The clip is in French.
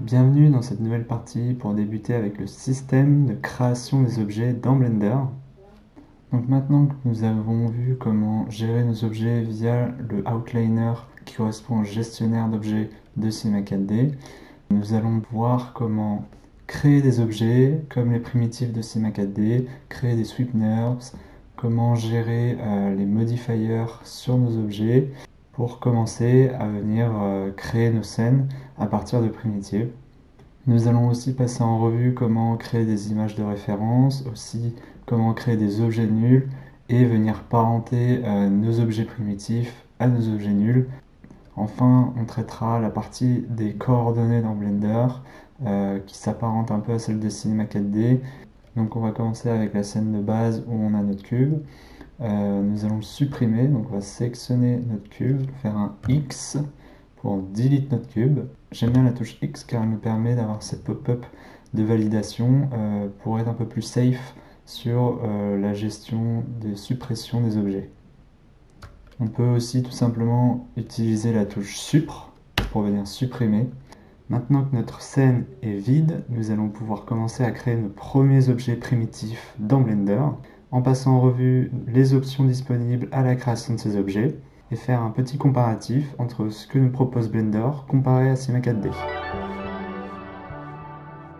Bienvenue dans cette nouvelle partie pour débuter avec le système de création des objets dans Blender. Donc maintenant que nous avons vu comment gérer nos objets via le outliner qui correspond au gestionnaire d'objets de Cinema 4D, nous allons voir comment créer des objets comme les primitifs de Cinema 4D, créer des sweeteners, comment gérer les modifiers sur nos objets pour commencer à venir créer nos scènes à partir de primitives. Nous allons aussi passer en revue comment créer des images de référence, aussi comment créer des objets nuls et venir parenter nos objets primitifs à nos objets nuls. Enfin, on traitera la partie des coordonnées dans Blender qui s'apparente un peu à celle de Cinema 4D. Donc on va commencer avec la scène de base où on a notre cube. Nous allons le supprimer, donc on va sélectionner notre cube, faire un X pour delete notre cube. J'aime bien la touche X car elle nous permet d'avoir cette pop-up de validation pour être un peu plus safe sur la gestion des suppressions des objets. On peut aussi tout simplement utiliser la touche Supr pour venir supprimer. Maintenant que notre scène est vide, nous allons pouvoir commencer à créer nos premiers objets primitifs dans Blender en passant en revue les options disponibles à la création de ces objets et faire un petit comparatif entre ce que nous propose Blender comparé à Cinema 4D.